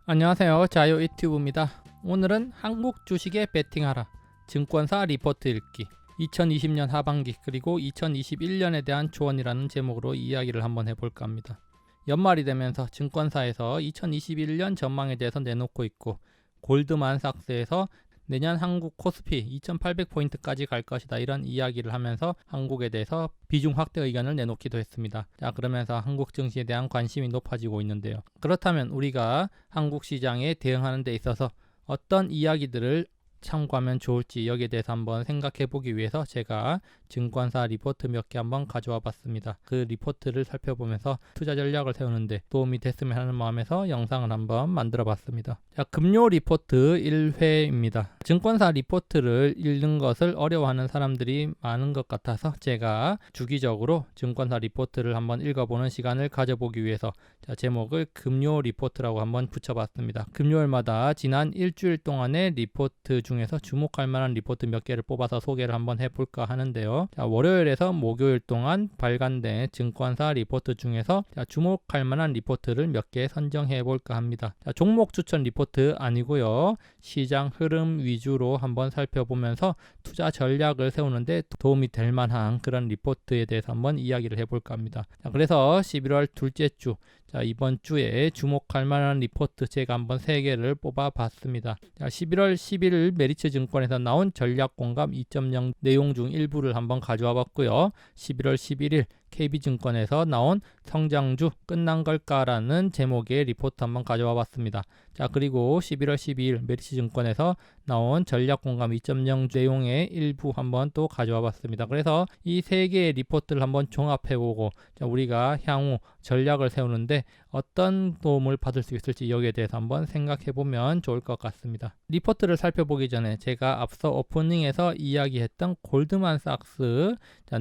안녕하세요. 자유 유튜브입니다. 오늘은 한국 주식에 베팅하라 증권사 리포트 읽기 2020년 하반기 그리고 2021년에 대한 조언이라는 제목으로 이야기를 한번 해볼까 합니다. 연말이 되면서 증권사에서 2021년 전망에 대해서 내놓고 있고, 골드만삭스에서 내년 한국 코스피 2800포인트까지 갈 것이다 이런 이야기를 하면서 한국에 대해서 비중 확대 의견을 내놓기도 했습니다. 자, 그러면서 한국 증시에 대한 관심이 높아지고 있는데요. 그렇다면 우리가 한국 시장에 대응하는 데 있어서 어떤 이야기들을 참고하면 좋을지 여기에 대해서 한번 생각해 보기 위해서 제가 증권사 리포트 몇 개 한번 가져와 봤습니다. 그 리포트를 살펴보면서 투자 전략을 세우는데 도움이 됐으면 하는 마음에서 영상을 한번 만들어 봤습니다. 자, 금요 리포트 1회입니다. 증권사 리포트를 읽는 것을 어려워하는 사람들이 많은 것 같아서 제가 주기적으로 증권사 리포트를 한번 읽어보는 시간을 가져보기 위해서 제목을 금요 리포트라고 한번 붙여봤습니다. 금요일마다 지난 일주일 동안의 리포트 중에서 주목할 만한 리포트 몇 개를 뽑아서 소개를 한번 해볼까 하는데요. 자, 월요일에서 목요일 동안 발간된 증권사 리포트 중에서 주목할 만한 리포트를 몇 개 선정해 볼까 합니다. 자, 종목 추천 리포트 아니고요. 시장 흐름 위주로 한번 살펴보면서 투자 전략을 세우는데 도움이 될 만한 그런 리포트에 대해서 한번 이야기를 해볼까 합니다. 자, 그래서 11월 둘째 주, 이번 주에 주목할 만한 리포트 제가 한번 3개를 뽑아봤습니다. 11월 11일 메리츠 증권에서 나온 전략공감 2.0 내용 중 일부를 한번 가져와 봤고요. 11월 11일 KB증권에서 나온 성장주 끝난 걸까라는 제목의 리포트 한번 가져와 봤습니다. 자, 그리고 11월 12일 메리츠증권에서 나온 전략공감 2.0 내용의 일부 한번 또 가져와 봤습니다. 그래서 이 3개의 리포트를 한번 종합해보고 우리가 향후 전략을 세우는데 어떤 도움을 받을 수 있을지 여기에 대해서 한번 생각해보면 좋을 것 같습니다. 리포트를 살펴보기 전에 제가 앞서 오프닝에서 이야기했던 골드만삭스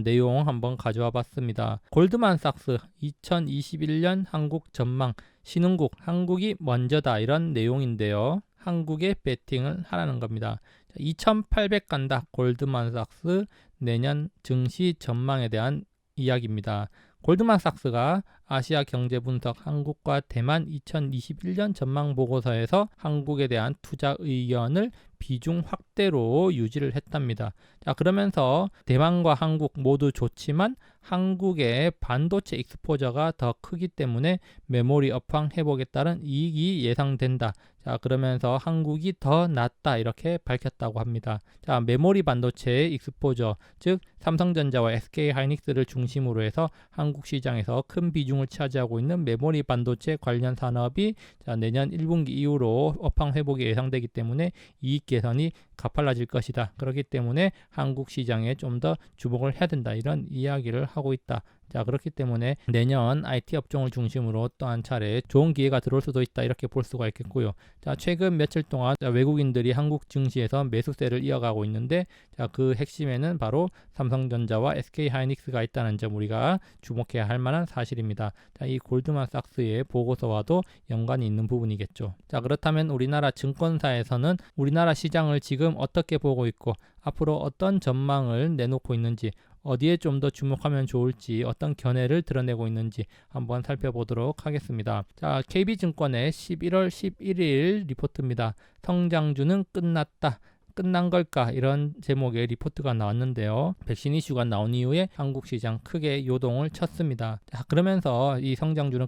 내용 한번 가져와 봤습니다. 골드만삭스 2021년 한국 전망 신흥국 한국이 먼저다 이런 내용인데요. 한국에 베팅을 하라는 겁니다. 2800 간다 골드만삭스 내년 증시 전망에 대한 이야기입니다. 골드만삭스가 아시아 경제 분석 한국과 대만 2021년 전망 보고서에서 한국에 대한 투자 의견을 비중 확대로 유지를 했답니다. 자, 그러면서 대만과 한국 모두 좋지만 한국의 반도체 익스포저가 더 크기 때문에 메모리 업황 회복에 따른 이익이 예상된다. 자, 그러면서 한국이 더 낫다 이렇게 밝혔다고 합니다. 자, 메모리 반도체 익스포저, 즉 삼성전자와 SK하이닉스를 중심으로 해서 한국 시장에서 큰 비중을 차지하고 있는 메모리 반도체 관련 산업이 내년 1분기 이후로 업황 회복이 예상되기 때문에 이익 개선이 가팔라질 것이다. 그렇기 때문에 한국 시장에 좀 더 주목을 해야 된다. 이런 이야기를 하고 있다. 자, 그렇기 때문에 내년 IT 업종을 중심으로 또 한 차례 좋은 기회가 들어올 수도 있다 이렇게 볼 수가 있겠고요. 자, 최근 며칠 동안 외국인들이 한국 증시에서 매수세를 이어가고 있는데 그 핵심에는 바로 삼성전자와 SK하이닉스가 있다는 점 우리가 주목해야 할 만한 사실입니다. 자, 이 골드만삭스의 보고서와도 연관이 있는 부분이겠죠. 자, 그렇다면 우리나라 증권사에서는 우리나라 시장을 지금 어떻게 보고 있고 앞으로 어떤 전망을 내놓고 있는지, 어디에 좀 더 주목하면 좋을지, 어떤 견해를 드러내고 있는지 한번 살펴보도록 하겠습니다. 자, KB증권의 11월 11일 리포트입니다. 성장주는 끝났다. 끝난 걸까? 이런 제목의 리포트가 나왔는데요. 백신 이슈가 나온 이후에 한국 시장 크게 요동을 쳤습니다. 자, 그러면서 이 성장주는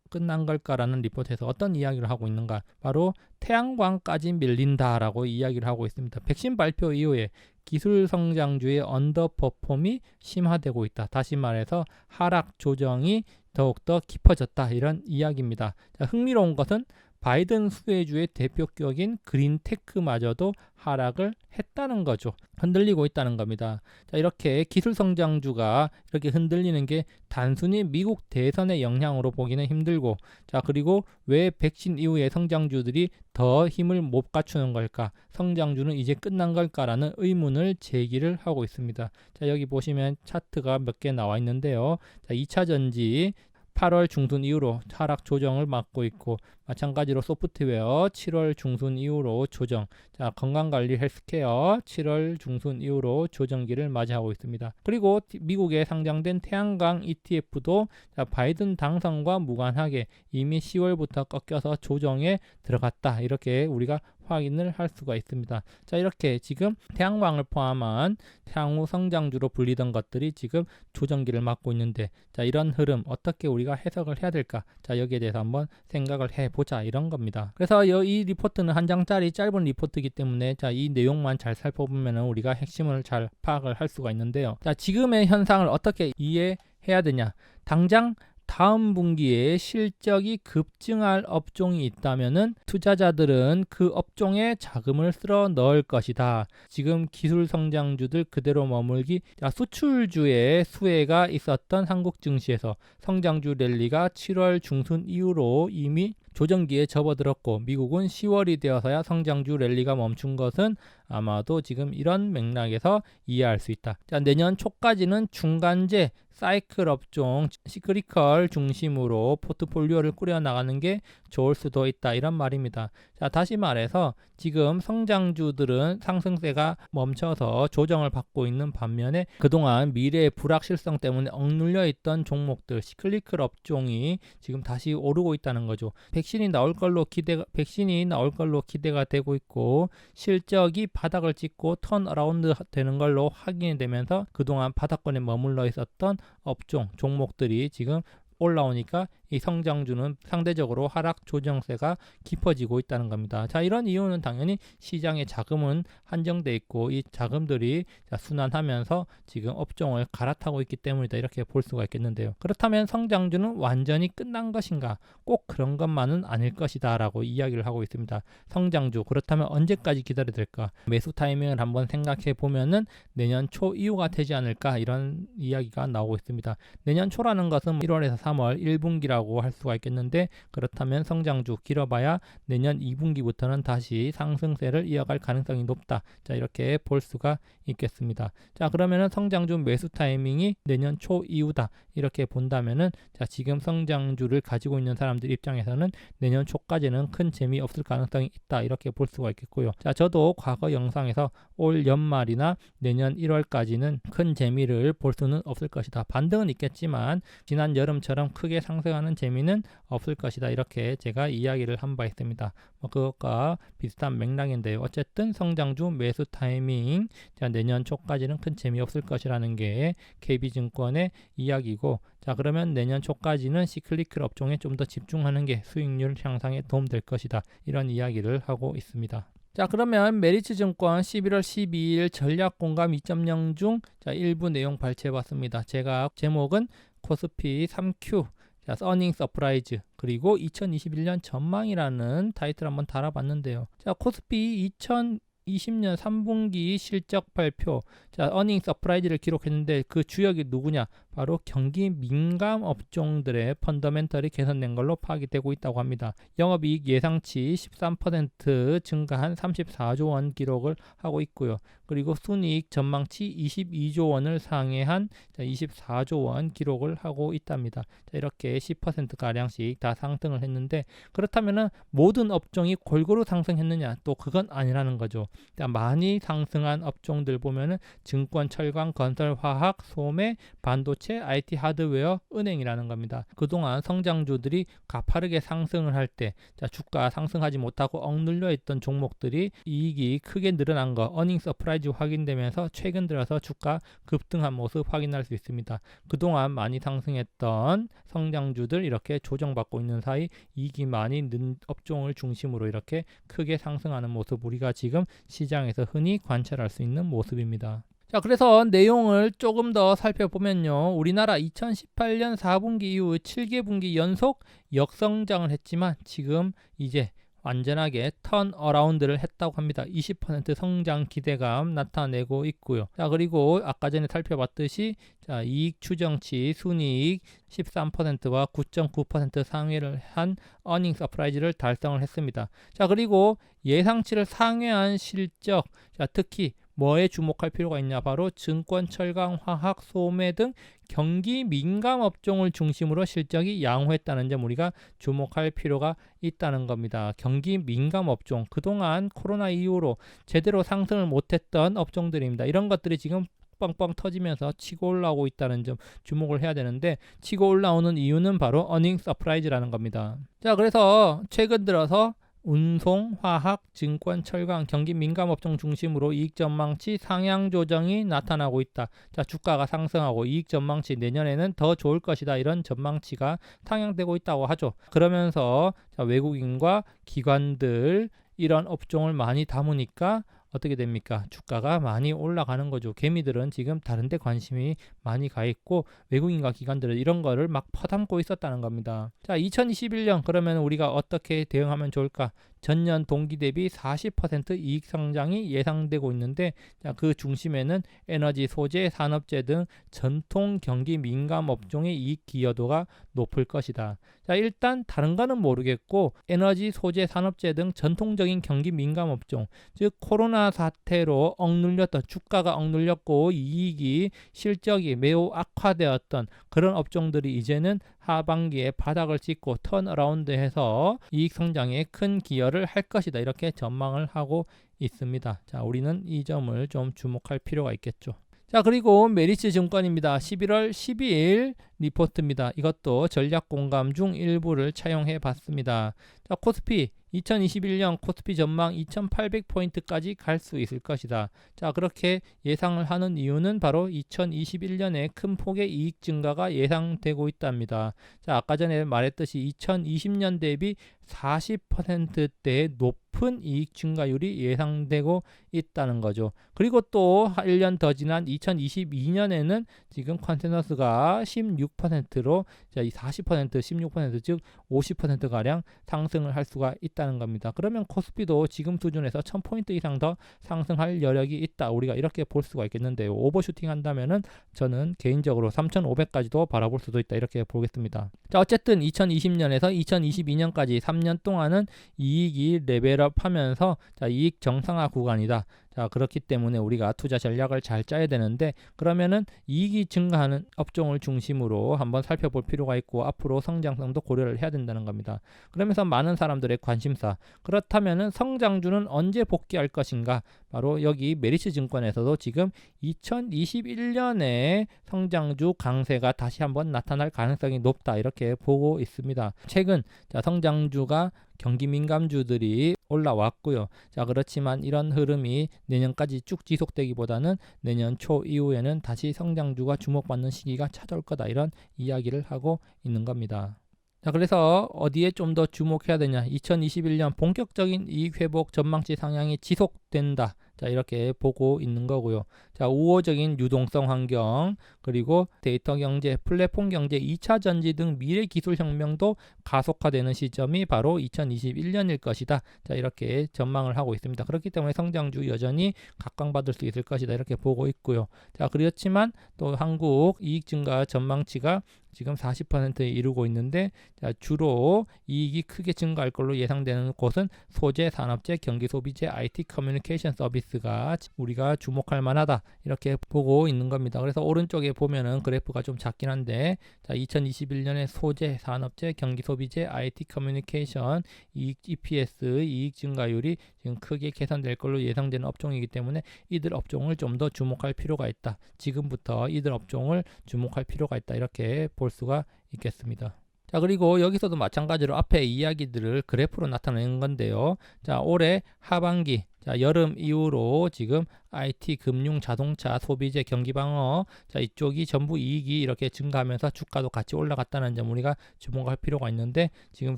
끝난 걸까라는 리포트에서 어떤 이야기를 하고 있는가? 바로 태양광까지 밀린다라고 이야기를 하고 있습니다. 백신 발표 이후에 기술 성장주의 언더퍼폼이 심화되고 있다. 다시 말해서 하락 조정이 더욱더 깊어졌다. 이런 이야기입니다. 자, 흥미로운 것은 바이든 수혜주의 대표격인 그린테크마저도 하락을 했다는 거죠. 흔들리고 있다는 겁니다. 자, 이렇게 기술 성장주가 이렇게 흔들리는 게 단순히 미국 대선의 영향으로 보기는 힘들고, 자, 그리고 왜 백신 이후의 성장주들이 더 힘을 못 갖추는 걸까? 성장주는 이제 끝난 걸까라는 의문을 제기를 하고 있습니다. 자, 여기 보시면 차트가 몇 개 나와 있는데요. 자, 2차 전지 8월 중순 이후로 하락 조정을 맞고 있고, 마찬가지로 소프트웨어 7월 중순 이후로 조정, 자 건강관리 헬스케어 7월 중순 이후로 조정기를 맞이하고 있습니다. 그리고 미국에 상장된 태양광 ETF도 자, 바이든 당선과 무관하게 이미 10월부터 꺾여서 조정에 들어갔다, 이렇게 우리가 확인을 할 수가 있습니다. 자, 이렇게 지금 태양광을 포함한 향후 성장주로 불리던 것들이 지금 조정기를 맞고 있는데, 자, 이런 흐름 어떻게 우리가 해석을 해야 될까? 자, 여기에 대해서 한번 생각을 해보자, 이런 겁니다. 그래서 이 리포트는 한 장짜리 짧은 리포트이기 때문에 자, 이 내용만 잘 살펴보면 우리가 핵심을 잘 파악을 할 수가 있는데요. 자, 지금의 현상을 어떻게 이해해야 되냐? 당장 다음 분기에 실적이 급증할 업종이 있다면은 투자자들은 그 업종에 자금을 쓸어 넣을 것이다. 지금 기술 성장주들 그대로 머물기, 수출주의 수혜가 있었던 한국 증시에서 성장주 랠리가 7월 중순 이후로 이미 조정기에 접어들었고, 미국은 10월이 되어서야 성장주 랠리가 멈춘 것은 아마도 지금 이런 맥락에서 이해할 수 있다. 자, 내년 초까지는 중간재 사이클 업종, 시크리컬 중심으로 포트폴리오를 꾸려나가는 게 좋을 수도 있다, 이런 말입니다. 자, 다시 말해서 지금 성장주들은 상승세가 멈춰서 조정을 받고 있는 반면에 그동안 미래의 불확실성 때문에 억눌려 있던 종목들, 시크리컬 업종이 지금 다시 오르고 있다는 거죠. 백신이 나올 걸로 기대가 되고 있고, 실적이 바닥을 찍고 턴어라운드 되는 걸로 확인이 되면서 그동안 바닥권에 머물러 있었던 업종, 종목들이 지금 올라오니까 이 성장주는 상대적으로 하락 조정세가 깊어지고 있다는 겁니다. 자, 이런 이유는 당연히 시장의 자금은 한정돼 있고, 이 자금들이 순환하면서 지금 업종을 갈아타고 있기 때문이다, 이렇게 볼 수가 있겠는데요. 그렇다면 성장주는 완전히 끝난 것인가? 꼭 그런 것만은 아닐 것이다 라고 이야기를 하고 있습니다. 성장주, 그렇다면 언제까지 기다려야 될까? 매수 타이밍을 한번 생각해 보면은 내년 초 이후가 되지 않을까, 이런 이야기가 나오고 있습니다. 내년 초라는 것은 1월에서 3월 1분기라고 할 수가 있겠는데, 그렇다면 성장주 길어봐야 내년 2분기부터는 다시 상승세를 이어갈 가능성이 높다. 자, 이렇게 볼 수가 있겠습니다. 자, 그러면은 성장주 매수 타이밍이 내년 초 이후다, 이렇게 본다면은 자, 지금 성장주를 가지고 있는 사람들 입장에서는 내년 초까지는 큰 재미 없을 가능성이 있다, 이렇게 볼 수가 있겠고요. 자, 저도 과거 영상에서 올 연말이나 내년 1월까지는 큰 재미를 볼 수는 없을 것이다, 반등은 있겠지만 지난 여름처럼 크게 상승하는 재미는 없을 것이다, 이렇게 제가 이야기를 한 바 있습니다. 그것과 비슷한 맥락인데요. 어쨌든 성장주 매수 타이밍, 자, 내년 초까지는 큰 재미 없을 것이라는 게 KB증권의 이야기고, 자, 그러면 내년 초까지는 시클리컬 업종에 좀 더 집중하는 게 수익률 향상에 도움될 것이다, 이런 이야기를 하고 있습니다. 자, 그러면 메리츠증권 11월 12일 전략공감 2.0 중 자, 일부 내용 발췌해봤습니다. 제가 제목은 코스피 3Q, 자, 어닝 서프라이즈, 그리고 2021년 전망이라는 타이틀 한번 달아봤는데요. 자, 코스피 2020년 3분기 실적 발표, 자, 어닝 서프라이즈를 기록했는데 그 주역이 누구냐? 바로 경기 민감 업종들의 펀더멘털이 개선된 걸로 파악이 되고 있다고 합니다. 영업이익 예상치 13% 증가한 34조 원 기록을 하고 있고요. 그리고 순이익 전망치 22조 원을 상회한 24조 원 기록을 하고 있답니다. 자, 이렇게 10%가량씩 다 상승을 했는데, 그렇다면 모든 업종이 골고루 상승했느냐? 또 그건 아니라는 거죠. 자, 많이 상승한 업종들 보면은 증권, 철강, 건설, 화학, 소매, 반도체, IT 하드웨어, 은행이라는 겁니다. 그동안 성장주들이 가파르게 상승을 할 때 주가 상승하지 못하고 억눌려 있던 종목들이 이익이 크게 늘어난 거, 어닝 서프라이즈 확인되면서 최근 들어서 주가 급등한 모습 확인할 수 있습니다. 그동안 많이 상승했던 성장주들 이렇게 조정받고 있는 사이 이익이 많이 는 업종을 중심으로 이렇게 크게 상승하는 모습, 우리가 지금 시장에서 흔히 관찰할 수 있는 모습입니다. 자, 그래서 내용을 조금 더 살펴보면요. 우리나라 2018년 4분기 이후 7개 분기 연속 역성장을 했지만 지금 이제 완전하게 턴어라운드를 했다고 합니다. 20% 성장 기대감 나타내고 있고요. 자, 그리고 아까 전에 살펴봤듯이 자, 이익 추정치 순이익 13%와 9.9% 상회를 한 어닝 서프라이즈를 달성을 했습니다. 자, 그리고 예상치를 상회한 실적, 자, 특히 뭐에 주목할 필요가 있냐? 바로 증권, 철강, 화학, 소매 등 경기 민감 업종을 중심으로 실적이 양호했다는 점 우리가 주목할 필요가 있다는 겁니다. 경기 민감 업종, 그동안 코로나 이후로 제대로 상승을 못했던 업종들입니다. 이런 것들이 지금 빵빵 터지면서 치고 올라오고 있다는 점 주목을 해야 되는데, 치고 올라오는 이유는 바로 어닝 서프라이즈라는 겁니다. 자, 그래서 최근 들어서 운송, 화학, 증권, 철강, 경기 민감 업종 중심으로 이익 전망치 상향 조정이 나타나고 있다. 자, 주가가 상승하고 이익 전망치 내년에는 더 좋을 것이다. 이런 전망치가 상향되고 있다고 하죠. 그러면서 자, 외국인과 기관들 이런 업종을 많이 담으니까 어떻게 됩니까? 주가가 많이 올라가는 거죠. 개미들은 지금 다른 데 관심이 많이 가 있고 외국인과 기관들은 이런 거를 막 퍼담고 있었다는 겁니다. 자, 2021년 그러면 우리가 어떻게 대응하면 좋을까? 전년 동기 대비 40% 이익 성장이 예상되고 있는데, 자, 그 중심에는 에너지, 소재, 산업재 등 전통 경기 민감 업종의 이익 기여도가 높을 것이다. 자, 일단 다른 거는 모르겠고 에너지, 소재, 산업재 등 전통적인 경기 민감 업종, 즉 코로나 사태로 억눌렸던, 주가가 억눌렸고 이익이 실적이 매우 악화되었던 그런 업종들이 이제는 하반기에 바닥을 찍고 턴어라운드해서 이익 성장에 큰 기여를 할 것이다. 이렇게 전망을 하고 있습니다. 자, 우리는 이 점을 좀 주목할 필요가 있겠죠. 자, 그리고 메리츠 증권입니다. 11월 12일 리포트입니다. 이것도 전략 공감 중 일부를 차용해 봤습니다. 자, 코스피 2021년 코스피 전망 2800포인트까지 갈 수 있을 것이다. 자, 그렇게 예상을 하는 이유는 바로 2021년에 큰 폭의 이익 증가가 예상되고 있답니다. 자, 아까 전에 말했듯이 2020년 대비 40%대의 높은 이익 증가율이 예상되고 있다는 거죠. 그리고 또 1년 더 지난 2022년에는 지금 컨센서스가 16%로 자, 이 40%, 16%, 즉 50%가량 상승을 할 수가 있다는 겁니다. 그러면 코스피도 지금 수준에서 1000포인트 이상 더 상승할 여력이 있다. 우리가 이렇게 볼 수가 있겠는데요. 오버슈팅 한다면은 저는 개인적으로 3500까지도 바라볼 수도 있다. 이렇게 보겠습니다. 자, 어쨌든 2020년에서 2022년까지 3년 동안은 이익이 레벨업 하면서 자, 이익 정상화 구간이다. 자, 그렇기 때문에 우리가 투자 전략을 잘 짜야 되는데, 그러면은 이익이 증가하는 업종을 중심으로 한번 살펴볼 필요가 있고 앞으로 성장성도 고려를 해야 된다는 겁니다. 그러면서 많은 사람들의 관심사, 그렇다면은 성장주는 언제 복귀할 것인가? 바로 여기 메리츠 증권에서도 지금 2021년에 성장주 강세가 다시 한번 나타날 가능성이 높다. 이렇게 보고 있습니다. 최근 자, 성장주가 경기 민감주들이 올라왔고요. 자, 그렇지만 이런 흐름이 내년까지 쭉 지속되기보다는 내년 초 이후에는 다시 성장주가 주목받는 시기가 찾아올 거다. 이런 이야기를 하고 있는 겁니다. 자, 그래서 어디에 좀 더 주목해야 되냐? 2021년 본격적인 이익 회복 전망치 상향이 지속된다. 자, 이렇게 보고 있는 거고요. 자, 우호적인 유동성 환경, 그리고 데이터 경제, 플랫폼 경제, 2차 전지 등 미래 기술 혁명도 가속화되는 시점이 바로 2021년일 것이다. 자, 이렇게 전망을 하고 있습니다. 그렇기 때문에 성장주 여전히 각광받을 수 있을 것이다. 이렇게 보고 있고요. 자, 그렇지만 또 한국 이익 증가 전망치가 지금 40%에 이르고 있는데, 자, 주로 이익이 크게 증가할 걸로 예상되는 곳은 소재, 산업재, 경기 소비재, IT 커뮤니케이션 서비스가 우리가 주목할 만하다. 이렇게 보고 있는 겁니다. 그래서 오른쪽에 보면은 그래프가 좀 작긴 한데, 자, 2021년에 소재, 산업재, 경기 소비재, IT 커뮤니케이션, 이익 EPS, 이익 증가율이 지금 크게 개선될 걸로 예상되는 업종이기 때문에 이들 업종을 좀 더 주목할 필요가 있다. 지금부터 이들 업종을 주목할 필요가 있다. 이렇게 볼 수가 있겠습니다. 자, 그리고 여기서도 마찬가지로 앞에 이야기들을 그래프로 나타내는 건데요. 자, 올해 하반기, 자, 여름 이후로 지금 IT, 금융, 자동차, 소비재, 경기방어, 자, 이쪽이 전부 이익이 이렇게 증가하면서 주가도 같이 올라갔다는 점 우리가 주목할 필요가 있는데, 지금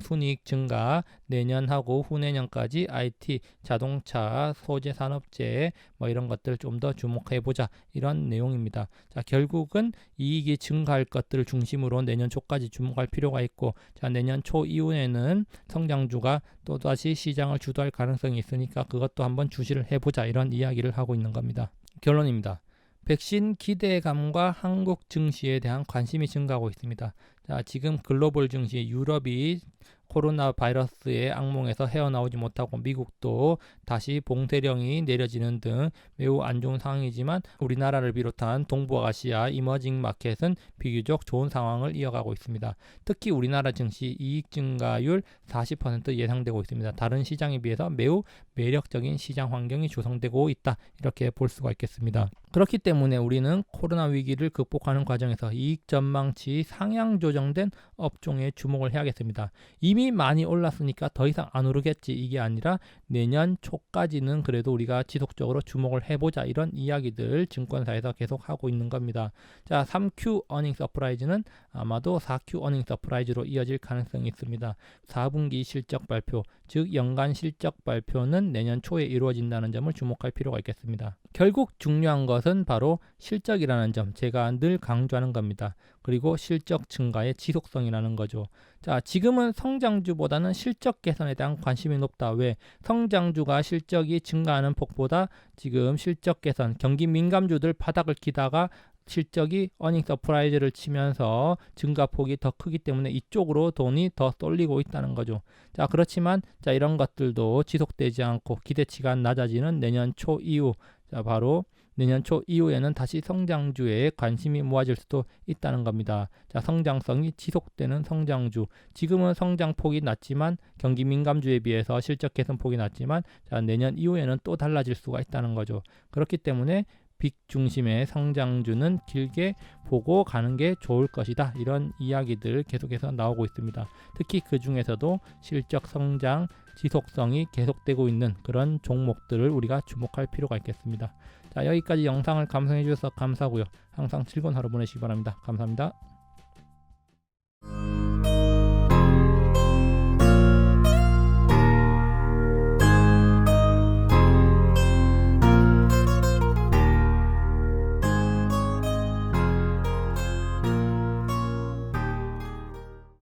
순이익 증가 내년하고 후내년까지 IT, 자동차, 소재, 산업재 뭐 이런 것들 좀 더 주목해 보자, 이런 내용입니다. 자, 결국은 이익이 증가할 것들을 중심으로 내년 초까지 주목할 필요가 있고, 자, 내년 초 이후에는 성장주가 또다시 시장을 주도할 가능성이 있으니까 그것도 한번 주시를 해보자, 이런 이야기를 하고 있는 겁니다. 결론입니다. 백신 기대감과 한국 증시에 대한 관심이 증가하고 있습니다. 자, 지금 글로벌 증시, 유럽이 코로나 바이러스의 악몽에서 헤어나오지 못하고 미국도 다시 봉쇄령이 내려지는 등 매우 안 좋은 상황이지만 우리나라를 비롯한 동부아시아 이머징 마켓은 비교적 좋은 상황을 이어가고 있습니다. 특히 우리나라 증시 이익 증가율 40% 예상되고 있습니다. 다른 시장에 비해서 매우 매력적인 시장 환경이 조성되고 있다. 이렇게 볼 수가 있겠습니다. 그렇기 때문에 우리는 코로나 위기를 극복하는 과정에서 이익 전망치 상향 조정된 업종에 주목을 해야겠습니다. 이미 많이 올랐으니까 더 이상 안 오르겠지 이게 아니라 내년 초까지는 그래도 우리가 지속적으로 주목을 해보자 이런 이야기들 증권사에서 계속 하고 있는 겁니다. 자, 3Q 어닝 서프라이즈는 아마도 4Q 어닝 서프라이즈로 이어질 가능성이 있습니다. 4분기 실적 발표, 즉 연간 실적 발표는 내년 초에 이루어진다는 점을 주목할 필요가 있겠습니다. 결국 중요한 것은 바로 실적이라는 점, 제가 늘 강조하는 겁니다. 그리고 실적 증가의 지속성이라는 거죠. 자, 지금은 성장주보다는 실적 개선에 대한 관심이 높다. 왜? 성장주가 실적이 증가하는 폭보다 지금 실적 개선, 경기 민감주들 바닥을 기다가 실적이 어닝 서프라이즈를 치면서 증가폭이 더 크기 때문에 이쪽으로 돈이 더 쏠리고 있다는 거죠. 자, 그렇지만 자, 이런 것들도 지속되지 않고 기대치가 낮아지는 내년 초 이후, 자, 바로 내년 초 이후에는 다시 성장주에 관심이 모아질 수도 있다는 겁니다. 자, 성장성이 지속되는 성장주. 지금은 성장폭이 낮지만 경기 민감주에 비해서 실적 개선폭이 낮지만 자, 내년 이후에는 또 달라질 수가 있다는 거죠. 그렇기 때문에 빅 중심의 성장주는 길게 보고 가는 게 좋을 것이다. 이런 이야기들 계속해서 나오고 있습니다. 특히 그 중에서도 실적 성장 지속성이 계속되고 있는 그런 종목들을 우리가 주목할 필요가 있겠습니다. 자, 여기까지 영상을 감상해 주셔서 감사하고요. 항상 즐거운 하루 보내시기 바랍니다. 감사합니다.